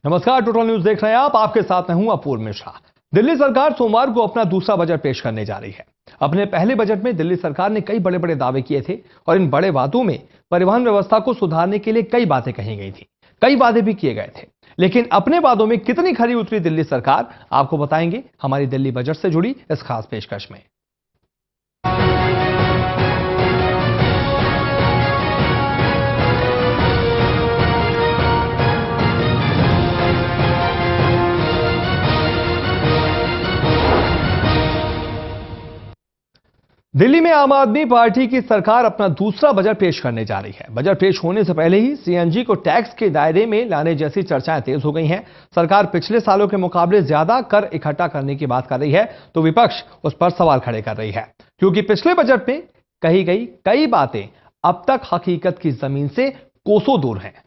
नमस्कार, total news देख रहे हैं आप। आपके साथ मैं हूं अपूर्व मिश्रा। दिल्ली सरकार सोमवार को अपना दूसरा बजट पेश करने जा रही है। अपने पहले बजट में दिल्ली सरकार ने कई बड़े बड़े दावे किए थे और इन बड़े वादों में परिवहन व्यवस्था को सुधारने के लिए कई बातें कही गई थी, कई वादे भी किए गए थे। लेकिन अपने वादों में कितनी खरी उतरी दिल्ली सरकार, आपको बताएंगे हमारी दिल्ली बजट से जुड़ी इस खास पेशकश में। दिल्ली में आम आदमी पार्टी की सरकार अपना दूसरा बजट पेश करने जा रही है। बजट पेश होने से पहले ही सीएनजी को टैक्स के दायरे में लाने जैसी चर्चाएं तेज हो गई हैं। सरकार पिछले सालों के मुकाबले ज्यादा कर इकट्ठा करने की बात कर रही है, तो विपक्ष उस पर सवाल खड़े कर रही है, क्योंकि पिछले बजट में कही गई कई बातें अब तक हकीकत की जमीन से कोसों दूर हैं।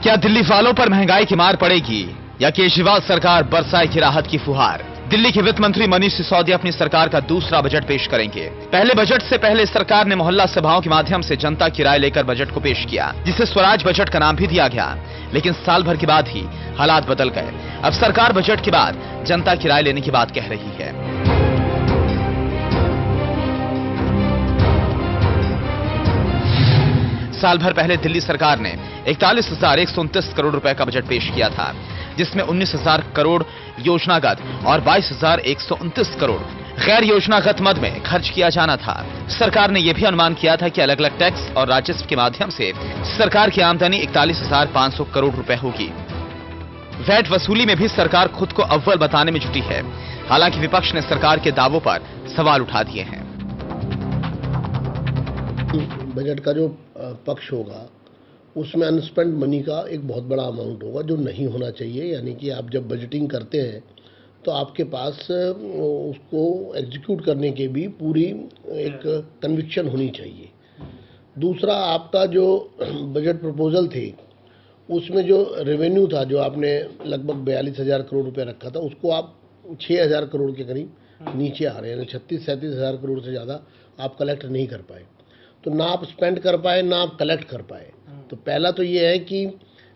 क्या दिल्ली वालों पर महंगाई की मार पड़ेगी या केजरीवाल सरकार बरसाएगी राहत की फुहार? दिल्ली के वित्त मंत्री मनीष सिसोदिया अपनी सरकार का दूसरा बजट पेश करेंगे। पहले बजट से पहले सरकार ने मोहल्ला सभाओं के माध्यम से जनता की राय लेकर बजट को पेश किया, जिसे स्वराज बजट का नाम भी दिया गया। लेकिन साल भर के बाद ही हालात बदल गए। अब सरकार बजट के बाद जनता की राय लेने की बात कह रही है। साल भर पहले दिल्ली सरकार ने 41,129 करोड़ रुपए का बजट पेश किया था, जिसमें 19,000 करोड़ योजनागत और 22,129 करोड़ गैर योजनागत मद में खर्च किया जाना था। सरकार ने यह भी अनुमान किया था कि अलग अलग टैक्स और राजस्व के माध्यम से सरकार की आमदनी 41,500 करोड़ रुपए होगी। वैट वसूली में भी सरकार खुद को अव्वल बताने में जुटी है। हालांकि विपक्ष ने सरकार के दावों पर सवाल उठा दिए हैं। बजट का जो पक्ष होगा उसमें अनस्पेंड मनी का एक बहुत बड़ा अमाउंट होगा, जो नहीं होना चाहिए। यानी कि आप जब बजटिंग करते हैं तो आपके पास उसको एग्जीक्यूट करने के भी पूरी एक कन्विक्शन होनी चाहिए। दूसरा, आपका जो बजट प्रपोजल थे उसमें जो रेवेन्यू था, जो आपने लगभग 42,000 करोड़ रुपए रखा था, उसको आप 6,000 करोड़ के करीब नीचे आ रहे हैं। 36-37 हज़ार करोड़ से ज़्यादा आप कलेक्ट नहीं कर पाए। तो ना आप स्पेंड कर पाए, ना आप कलेक्ट कर पाए। तो पहला तो ये है कि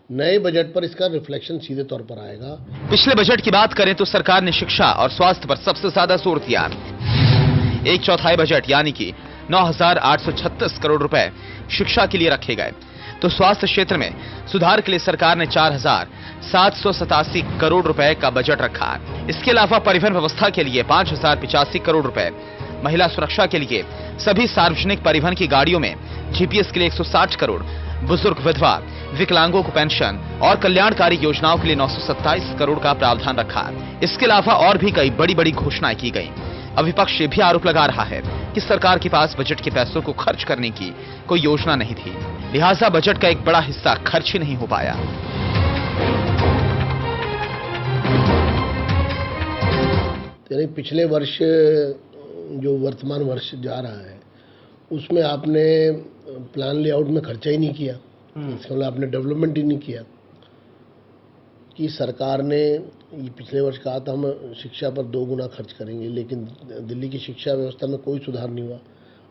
नए बजट पर इसका रिफ्लेक्शन सीधे तौर पर आएगा। पिछले बजट की बात करें तो सरकार ने शिक्षा और स्वास्थ्य पर सबसे ज्यादा जोर दिया। 1/4 बजट यानी कि 9,836 करोड़ रुपए शिक्षा के लिए रखे गए। तो स्वास्थ्य क्षेत्र में सुधार के लिए सरकार ने 4,787 करोड़ रुपए का बजट रखा। इसके अलावा परिवहन व्यवस्था के लिए 5,085 करोड़ रुपए, महिला सुरक्षा के लिए सभी सार्वजनिक परिवहन की गाड़ियों में जीपीएस के लिए 160 करोड़, बुजुर्ग, विधवा, विकलांगों को पेंशन और कल्याणकारी योजनाओं के लिए 927 करोड़ का प्रावधान रखा। इसके अलावा और भी कई बड़ी बड़ी घोषणाएं की गई। अब विपक्ष ये भी आरोप लगा रहा है कि सरकार के पास बजट के पैसों को खर्च करने की कोई योजना नहीं थी, लिहाजा बजट का एक बड़ा हिस्सा खर्च ही नहीं हो पाया। यानी पिछले वर्ष जो वर्तमान वर्ष जा रहा है उसमें आपने प्लान लेआउट में खर्चा ही नहीं किया। इसका मतलब आपने डेवलपमेंट ही नहीं किया। कि सरकार ने पिछले वर्ष कहा था हम शिक्षा पर 2 गुना खर्च करेंगे, लेकिन दिल्ली की शिक्षा व्यवस्था में कोई सुधार नहीं हुआ।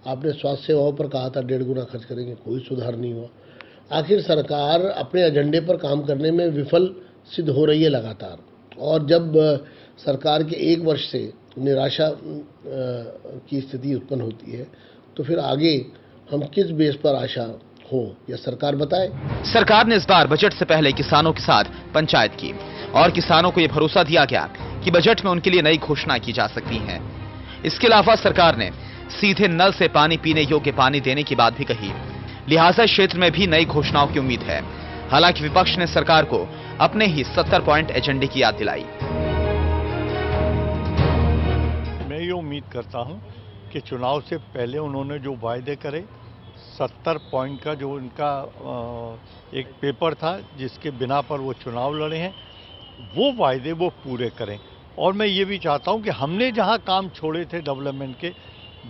आपने स्वास्थ्य सेवाओं पर कहा था 1.5 गुना खर्च करेंगे, कोई सुधार नहीं हुआ। आखिर सरकार अपने एजेंडे पर काम करने में विफल सिद्ध हो रही है लगातार। और जब सरकार के 1 वर्ष से निराशा की स्थिति उत्पन्न होती है तो फिर आगे हम किस बेस पर आशा हो, यह सरकार बताए। सरकार ने इस बार बजट से पहले किसानों के साथ पंचायत की और किसानों को यह भरोसा दिया गया कि बजट में उनके लिए नई घोषणा की जा सकती है। इसके अलावा सरकार ने सीधे नल से पानी पीने योग्य पानी देने की बात भी कही, लिहाजा क्षेत्र में भी नई घोषणाओं की उम्मीद है। हालांकि विपक्ष ने सरकार को अपने ही 70 पॉइंट एजेंडे की याद दिलाई। मैं ये उम्मीद करता हूं कि चुनाव से पहले उन्होंने जो वायदे करे, 70 पॉइंट का जो उनका एक पेपर था जिसके बिना पर वो चुनाव लड़े हैं, वो वायदे वो पूरे करें। और मैं ये भी चाहता हूं कि हमने जहां काम छोड़े थे डेवलपमेंट के,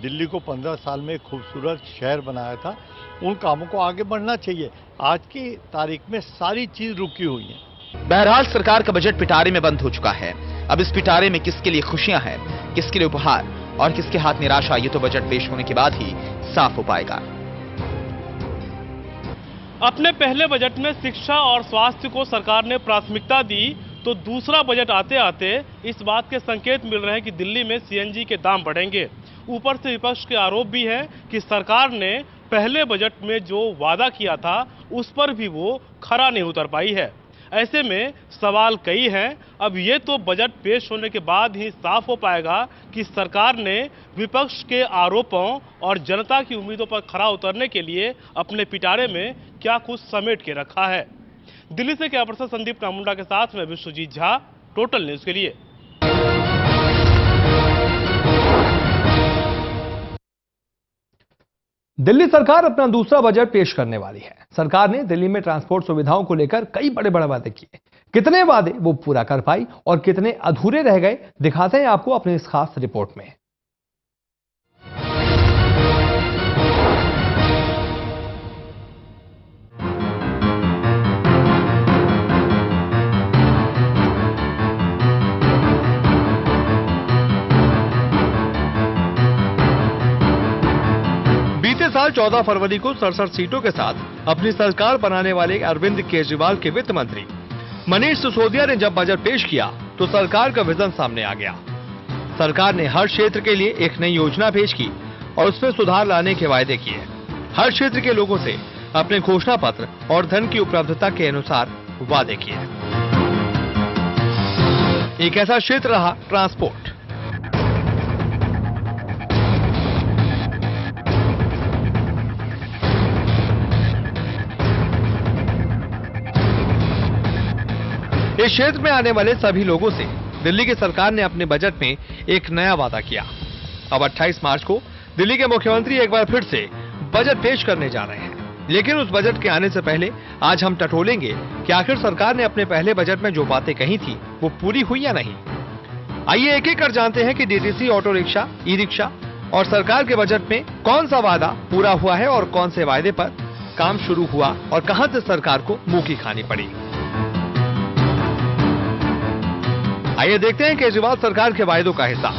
दिल्ली को 15 साल में एक खूबसूरत शहर बनाया था, उन कामों को आगे बढ़ना चाहिए। आज की तारीख में सारी चीज रुकी हुई है। बहरहाल सरकार का बजट पिटारे में बंद हो चुका है। अब इस पिटारे में किसके लिए खुशियां हैं, किसके लिए उपहार और किसके हाथ निराशा, ये तो बजट पेश होने के बाद ही साफ हो पाएगा। अपने पहले बजट में शिक्षा और स्वास्थ्य को सरकार ने प्राथमिकता दी, तो दूसरा बजट आते आते इस बात के संकेत मिल रहे हैं कि दिल्ली में सीएनजी के दाम बढ़ेंगे। ऊपर से विपक्ष के आरोप भी है कि सरकार ने पहले बजट में जो वादा किया था उस पर भी वो खरा नहीं उतर पाई है। ऐसे में सवाल कई हैं। अब ये तो बजट पेश होने के बाद ही साफ हो पाएगा कि सरकार ने विपक्ष के आरोपों और जनता की उम्मीदों पर खरा उतरने के लिए अपने पिटारे में क्या कुछ समेट के रखा है। दिल्ली से कैमरा पर्सन संदीप कामुंडा के साथ में विश्वजीत झा, टोटल न्यूज के लिए। दिल्ली सरकार अपना दूसरा बजट पेश करने वाली है। सरकार ने दिल्ली में ट्रांसपोर्ट सुविधाओं को लेकर कई बड़े बड़े वादे किए। कितने वादे वो पूरा कर पाई और कितने अधूरे रह गए, दिखाते हैं आपको अपनी इस खास रिपोर्ट में। बीते साल 14 फरवरी को 67 सीटों के साथ अपनी सरकार बनाने वाले अरविंद केजरीवाल के वित्त मंत्री मनीष सिसोदिया ने जब बजट पेश किया तो सरकार का विजन सामने आ गया। सरकार ने हर क्षेत्र के लिए एक नई योजना पेश की और उसमें सुधार लाने के वायदे किए। हर क्षेत्र के लोगों से अपने घोषणा पत्र और धन की उपलब्धता के अनुसार वादे किए। एक ऐसा क्षेत्र रहा ट्रांसपोर्ट। इस क्षेत्र में आने वाले सभी लोगों से दिल्ली की सरकार ने अपने बजट में एक नया वादा किया। अब 28 मार्च को दिल्ली के मुख्यमंत्री एक बार फिर से बजट पेश करने जा रहे हैं। लेकिन उस बजट के आने से पहले आज हम टटोलेंगे कि आखिर सरकार ने अपने पहले बजट में जो बातें कही थी वो पूरी हुई या नहीं। आइए एक एक कर जानते हैं कि DTC, auto rickshaw, e rickshaw और सरकार के बजट में कौन सा वादा पूरा हुआ है और कौन से वायदे पर काम शुरू हुआ और कहां से सरकार को मुंह की खानी पड़ी। आइए देखते हैं केजरीवाल सरकार के वायदों का हिस्सा।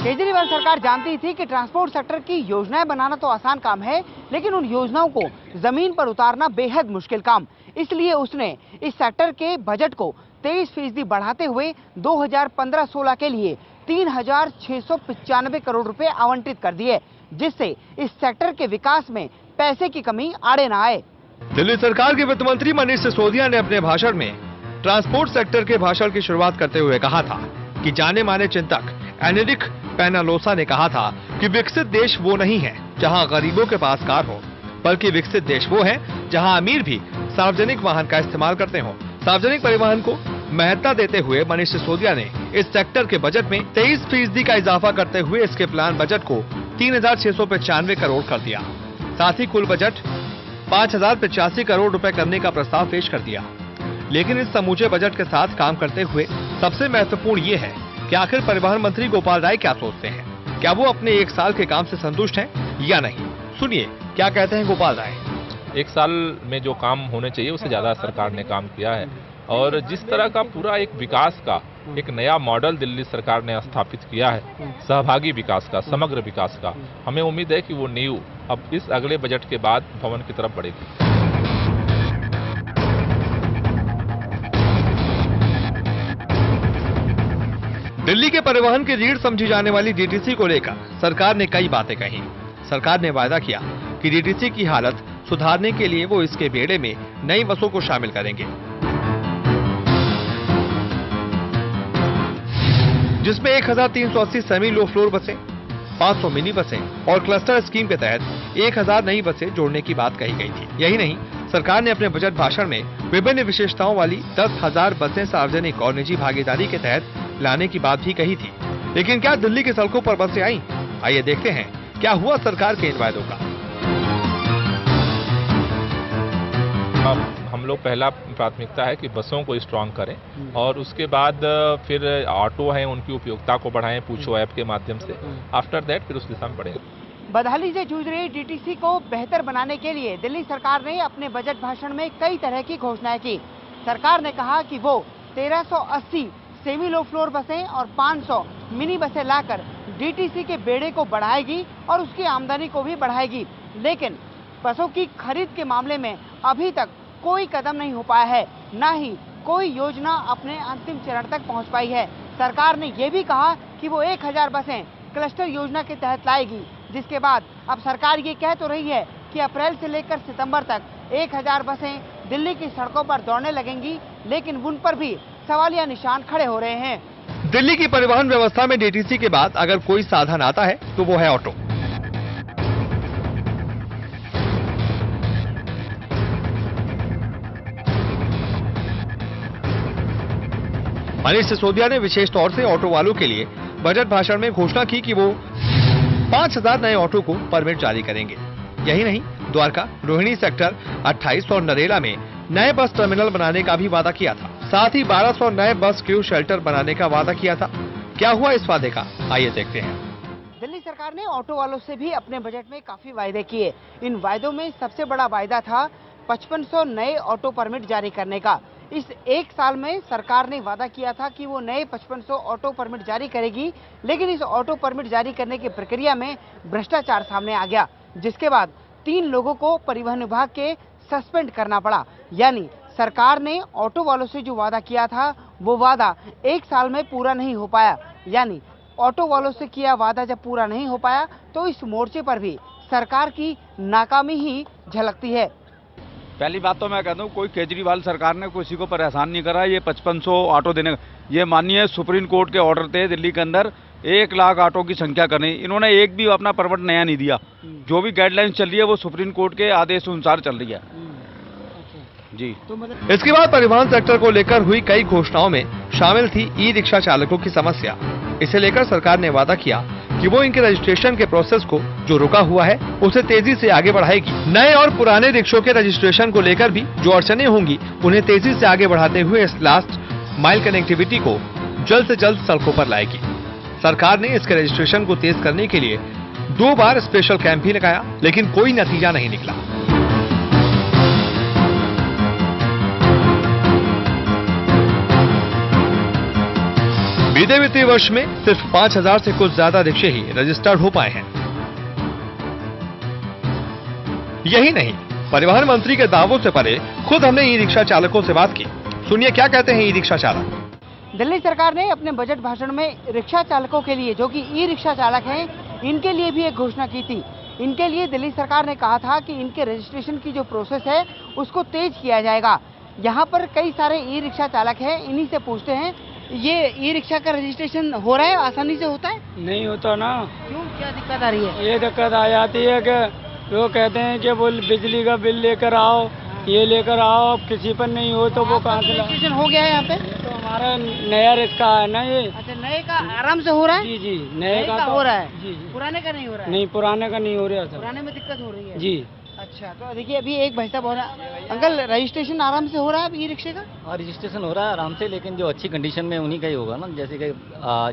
केजरीवाल सरकार जानती थी कि ट्रांसपोर्ट सेक्टर की योजनाएं बनाना तो आसान काम है, लेकिन उन योजनाओं को जमीन पर उतारना बेहद मुश्किल काम। इसलिए उसने इस सेक्टर के बजट को 23% बढ़ाते हुए 2015-16 के लिए 3,695 करोड़ रुपए आवंटित कर दिए, जिससे इस सेक्टर के विकास में पैसे की कमी आड़े न आए। दिल्ली सरकार के वित्त मंत्री मनीष सिसोदिया ने अपने भाषण में ट्रांसपोर्ट सेक्टर के भाषण की शुरुआत करते हुए कहा था कि जाने माने चिंतक एनेरिक पेनालोसा ने कहा था कि विकसित देश वो नहीं है जहां गरीबों के पास कार हो, बल्कि विकसित देश वो है जहां अमीर भी सार्वजनिक वाहन का इस्तेमाल करते हो। सार्वजनिक परिवहन को महत्ता देते हुए मनीष सिसोदिया ने इस सेक्टर के बजट में 23% का इजाफा करते हुए इसके प्लान बजट को 3,695 करोड़ कर दिया। साथ ही कुल बजट 5,085 करोड़ रुपए करने का प्रस्ताव पेश कर दिया। लेकिन इस समूचे बजट के साथ काम करते हुए सबसे महत्वपूर्ण ये है कि आखिर परिवहन मंत्री गोपाल राय क्या सोचते हैं। क्या वो अपने एक साल के काम से संतुष्ट हैं या नहीं? सुनिए क्या कहते हैं गोपाल राय। एक साल में जो काम होने चाहिए उससे ज्यादा सरकार ने काम किया है और जिस तरह का पूरा एक विकास का एक नया मॉडल दिल्ली सरकार ने स्थापित किया है, सहभागी विकास का, समग्र विकास का, हमें उम्मीद है कि वो नींव अब इस अगले बजट के बाद भवन की तरफ बढ़ेगी। दिल्ली के परिवहन की रीढ़ समझी जाने वाली डीटीसी को लेकर सरकार ने कई बातें कही। सरकार ने वायदा किया कि डीटीसी की हालत सुधारने के लिए वो इसके बेड़े में नई बसों को शामिल करेंगे, जिसमें 1,380 सेमी लो फ्लोर बसें, 500 मिनी बसें और क्लस्टर स्कीम के तहत 1,000 नई बसें जोड़ने की बात कही गई थी। यही नहीं, सरकार ने अपने बजट भाषण में विभिन्न विशेषताओं वाली 10,000 बसें सार्वजनिक और निजी भागीदारी के तहत लाने की बात भी कही थी। लेकिन क्या दिल्ली की सड़कों पर बसें आईं? आइए देखते हैं क्या हुआ सरकार के इन वायदों का। हम लोग पहला प्राथमिकता है कि बसों को स्ट्रांग करें और उसके बाद फिर ऑटो हैं उनकी उपयोगिता को बढ़ाएं पूछो ऐप के माध्यम से। आफ्टर दैट फिर उस दिशा में बढ़ेंगे। बदहाली से जूझ रही डीटीसी को बेहतर बनाने के लिए दिल्ली सरकार ने अपने बजट भाषण में कई तरह की घोषणाएं की। सरकार ने कहा कि वो 1380 सेमी लो फ्लोर बसें और 500 मिनी बसें लाकर डीटीसी के बेड़े को बढ़ाएगी और उसकी आमदनी को भी बढ़ाएगी। लेकिन बसों की खरीद के मामले में अभी तक कोई कदम नहीं हो पाया है, न ही कोई योजना अपने अंतिम चरण तक पहुंच पाई है। सरकार ने ये भी कहा कि वो 1000 बसें क्लस्टर योजना के तहत लाएगी, जिसके बाद अब सरकार ये कह तो रही है कि अप्रैल से लेकर सितंबर तक 1000 बसें दिल्ली की सड़कों पर दौड़ने लगेंगी, लेकिन उन पर भी सवालिया निशान खड़े हो रहे हैं। दिल्ली की परिवहन व्यवस्था में डीटीसी के बाद अगर कोई साधन आता है तो वो है ऑटो। मनीष सिसोदिया ने विशेष तौर से ऑटो वालों के लिए बजट भाषण में घोषणा की कि वो 5000 नए ऑटो को परमिट जारी करेंगे। यही नहीं, द्वारका, रोहिणी सेक्टर 28 और नरेला में नए बस टर्मिनल बनाने का भी वादा किया था। साथ ही 1200 नए बस क्रू शेल्टर बनाने का वादा किया था। क्या हुआ इस वादे का, आइए देखते हैं। दिल्ली सरकार ने ऑटो वालों से भी अपने बजट में काफी वायदे किए। इन वायदों में सबसे बड़ा वायदा था 5500 नए ऑटो परमिट जारी करने का। इस एक साल में सरकार ने वादा किया था कि वो नए 5500 ऑटो परमिट जारी करेगी, लेकिन इस ऑटो परमिट जारी करने की प्रक्रिया में भ्रष्टाचार सामने आ गया, जिसके बाद 3 लोगों को परिवहन विभाग के सस्पेंड करना पड़ा। यानी सरकार ने ऑटो वालों से जो वादा किया था वो वादा एक साल में पूरा नहीं हो पाया। यानी ऑटो वालों से किया वादा जब पूरा नहीं हो पाया तो इस मोर्चे पर भी सरकार की नाकामी ही झलकती है। पहली बात तो मैं कहता हूँ, कोई केजरीवाल सरकार ने किसी को परेशान नहीं करा। ये 5500 ऑटो देने, ये माननीय सुप्रीम कोर्ट के ऑर्डर थे दिल्ली के अंदर 1 लाख ऑटो की संख्या करनी। इन्होंने एक भी अपना परमिट नया नहीं दिया। जो भी गाइडलाइंस चल रही है वो सुप्रीम कोर्ट के आदेश अनुसार चल रही है जी। इसके बाद परिवहन सेक्टर को लेकर हुई कई घोषणाओं में शामिल थी ई रिक्शा चालकों की समस्या। इसे लेकर सरकार ने वादा किया कि वो इनके रजिस्ट्रेशन के प्रोसेस को जो रुका हुआ है उसे तेजी से आगे बढ़ाएगी। नए और पुराने रिक्शों के रजिस्ट्रेशन को लेकर भी जो अड़चनें होंगी उन्हें तेजी से आगे बढ़ाते हुए इस लास्ट माइल कनेक्टिविटी को जल्द से जल्द सड़कों पर लाएगी। सरकार ने इसके रजिस्ट्रेशन को तेज करने के लिए 2 बार स्पेशल कैंप भी लगाया, लेकिन कोई नतीजा नहीं निकला। बीते वित्तीय वर्ष में सिर्फ 5000 से कुछ ज्यादा रिक्शे ही रजिस्टर्ड हो पाए हैं। यही नहीं, परिवहन मंत्री के दावों से परे खुद हमने ई रिक्शा चालकों से बात की। सुनिए क्या कहते हैं ई रिक्शा चालक। दिल्ली सरकार ने अपने बजट भाषण में रिक्शा चालकों के लिए, जो कि ई रिक्शा चालक हैं, इनके लिए भी एक घोषणा की थी। इनके लिए दिल्ली सरकार ने कहा था कि इनके रजिस्ट्रेशन की जो प्रोसेस है उसको तेज किया जाएगा। यहाँ पर कई सारे ई रिक्शा चालक हैं, इन्हीं से पूछते हैं, ये ई रिक्शा का रजिस्ट्रेशन हो रहा है, आसानी से होता है? नहीं होता ना। क्यों, क्या दिक्कत आ रही है? ये दिक्कत आ जाती है कि वो कहते हैं कि वो बिजली का बिल लेकर आओ, ये लेकर आओ, अब किसी पर नहीं हो तो वो कहाँ से रजिस्ट्रेशन हो गया है यहाँ पे? तो हमारा नया रिक्शा है ना ये। अच्छा, नए का आराम से हो रहा है? जी जी, नए का हो रहा है। जी, पुराने का नहीं हो रहा है? नहीं, पुराने का नहीं हो रहा। पुराने में दिक्कत हो रही है जी। अच्छा, तो देखिए अभी एक भाई साहब हो रहा है। अंकल, रजिस्ट्रेशन आराम से हो रहा है ई रिक्शे का? हाँ, रजिस्ट्रेशन हो रहा है आराम से, लेकिन जो अच्छी कंडीशन में उन्हीं का ही होगा ना। जैसे कि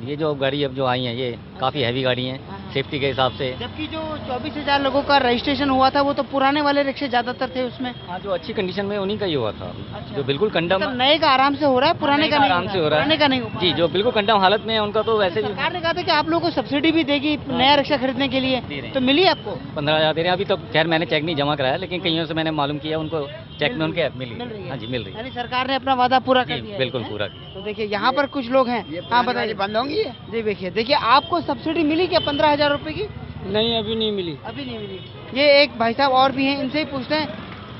ये जो गाड़ी अब जो आई है ये काफ़ी हैवी गाड़ी है सेफ्टी के हिसाब से। जबकि जो 24,000 लोगों का रजिस्ट्रेशन हुआ था वो तो पुराने वाले रिक्शे ज्यादातर थे उसमें। हाँ, जो अच्छी कंडीशन में उन्हीं का ही हुआ था। जो बिल्कुल कंडम, नए का आराम से हो रहा है, पुराने का आराम से हो रहा है, पुराने का नहीं। जी, जो बिल्कुल कंडम हालत में है उनका तो वैसे भी। सरकार ने कहा था कि आप लोगों को सब्सिडी भी देगी नया रिक्शा खरीदने के लिए, तो मिली आपको? 15,000 दे रहे हैं। अभी तो खैर मैंने चेक नहीं जमा कराया, लेकिन कईयों से मैंने मालूम किया, उनको चेक में उनके मिली। हाँ जी, मिल रही है। यानी सरकार ने अपना वादा पूरा कर दिया है। बिल्कुल पूरा किया। तो देखिए यहाँ पर कुछ लोग हैं। हाँ बताइए, बंद होंगी? जी देखिए आपको सब्सिडी मिली क्या 15,000 रुपए की? नहीं, अभी नहीं मिली। अभी नहीं मिली। ये एक भाई साहब और भी हैं, इनसे ही पूछते हैं,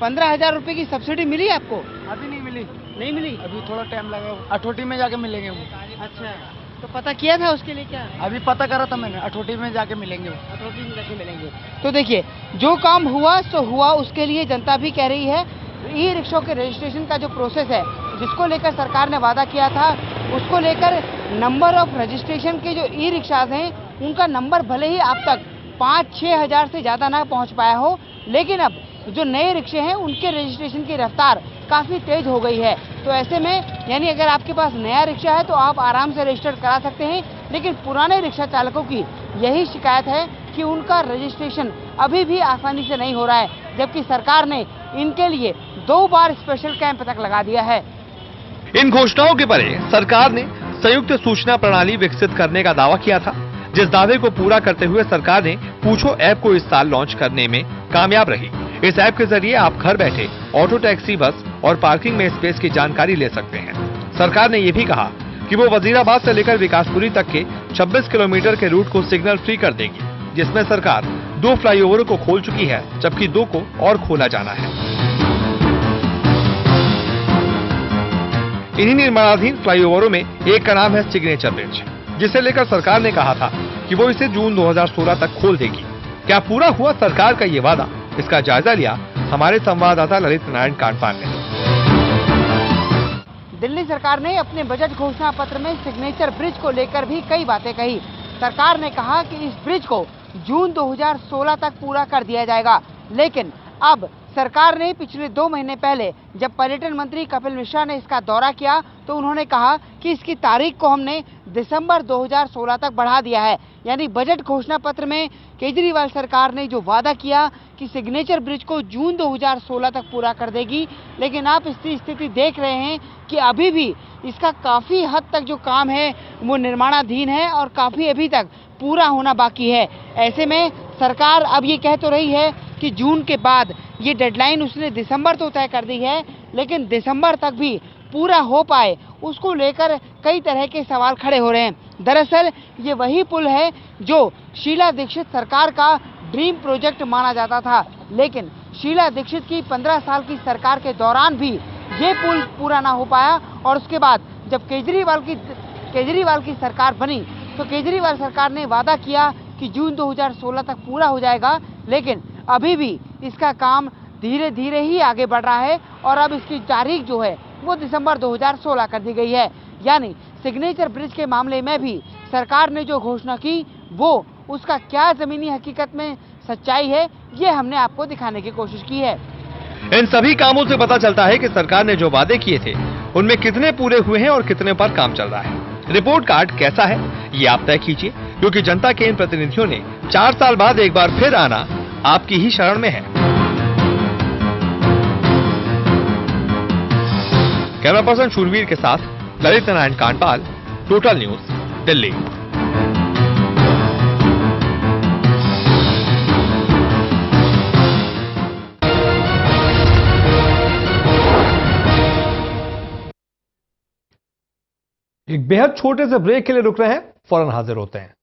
15,000 रुपए की सब्सिडी मिली आपको? अभी नहीं मिली। नहीं मिली? अभी थोड़ा टाइम लगेगा, अठोटी में जाके मिलेंगे वो। अच्छा, तो पता किया था उसके लिए क्या? अभी पता करा था मैंने, अठोटी में जाके मिलेंगे वो। अठोटी में जाके मिलेंगे। तो देखिए, जो काम हुआ सो हुआ, उसके लिए जनता भी कह रही है ई रिक्शों के रजिस्ट्रेशन का जो प्रोसेस है, जिसको लेकर सरकार ने वादा किया था, उसको लेकर नंबर ऑफ रजिस्ट्रेशन के जो ई रिक्शाज हैं उनका नंबर भले ही अब तक 5-6 हज़ार से ज़्यादा ना पहुंच पाया हो, लेकिन अब जो नए रिक्शे हैं उनके रजिस्ट्रेशन की रफ्तार काफ़ी तेज हो गई है। तो ऐसे में यानी अगर आपके पास नया रिक्शा है तो आप आराम से रजिस्टर करा सकते हैं, लेकिन पुराने रिक्शा चालकों की यही शिकायत है कि उनका रजिस्ट्रेशन अभी भी आसानी से नहीं हो रहा है, जबकि सरकार ने इनके लिए 2 बार स्पेशल कैंप तक लगा दिया है। इन घोषणाओं के परे सरकार ने संयुक्त सूचना प्रणाली विकसित करने का दावा किया था, जिस दावे को पूरा करते हुए सरकार ने पूछो ऐप को इस साल लॉन्च करने में कामयाब रही। इस ऐप के जरिए आप घर बैठे ऑटो टैक्सी, बस और पार्किंग में स्पेस की जानकारी ले सकते हैं। सरकार ने ये भी कहा कि वो वजीराबाद से लेकर विकासपुरी तक के 26 किलोमीटर के रूट को सिग्नल फ्री कर देगी, जिसमें सरकार 2 फ्लाईओवरों को खोल चुकी है, जबकि 2 को और खोला जाना है। इन्हीं निर्माणाधीन फ्लाईओवरों में एक का नाम है सिग्नेचर ब्रिज, जिसे लेकर सरकार ने कहा था कि वो इसे जून 2016 तक खोल देगी। क्या पूरा हुआ सरकार का ये वादा? इसका जायजा लिया हमारे संवाददाता ललित नारायण कांडपाल ने। दिल्ली सरकार ने अपने बजट घोषणा पत्र में सिग्नेचर ब्रिज को लेकर भी कई बातें कही। सरकार ने कहा कि इस ब्रिज को जून 2016 तक पूरा कर दिया जाएगा, लेकिन अब सरकार ने पिछले 2 महीने पहले जब पर्यटन मंत्री कपिल मिश्रा ने इसका दौरा किया तो उन्होंने कहा कि इसकी तारीख को हमने दिसंबर 2016 तक बढ़ा दिया है। यानी बजट घोषणा पत्र में केजरीवाल सरकार ने जो वादा किया कि सिग्नेचर ब्रिज को जून 2016 तक पूरा कर देगी, लेकिन आप इसकी स्थिति देख रहे हैं कि अभी भी इसका काफ़ी हद तक जो काम है वो निर्माणाधीन है और काफ़ी अभी तक पूरा होना बाकी है। ऐसे में सरकार अब ये कह तो रही है कि जून के बाद ये डेडलाइन उसने दिसंबर तो तय कर दी है, लेकिन दिसंबर तक भी पूरा हो पाए उसको लेकर कई तरह के सवाल खड़े हो रहे हैं। दरअसल ये वही पुल है जो शीला दीक्षित सरकार का ड्रीम प्रोजेक्ट माना जाता था, लेकिन शीला दीक्षित की 15 साल की सरकार के दौरान भी ये पुल पूरा ना हो पाया और उसके बाद जब केजरीवाल की सरकार बनी तो केजरीवाल सरकार ने वादा किया कि जून 2016 तक पूरा हो जाएगा, लेकिन अभी भी इसका काम धीरे धीरे ही आगे बढ़ रहा है और अब इसकी तारीख जो है वो दिसंबर 2016 कर दी गई है। यानी सिग्नेचर ब्रिज के मामले में भी सरकार ने जो घोषणा की वो उसका क्या जमीनी हकीकत में सच्चाई है, ये हमने आपको दिखाने की कोशिश की है। इन सभी कामों से पता चलता है कि सरकार ने जो वादे किए थे उनमें कितने पूरे हुए हैं और कितने पर काम चल रहा है। रिपोर्ट कार्ड कैसा है ये आप तय कीजिए, क्योंकि जनता के इन प्रतिनिधियों ने 4 साल बाद एक बार फिर आना आपकी ही शरण में है। कैमरा पर्सन शूरवीर के साथ ललित नारायण कांडपाल, टोटल न्यूज, दिल्ली। एक बेहद छोटे से ब्रेक के लिए रुक रहे हैं, फौरन हाजिर होते हैं।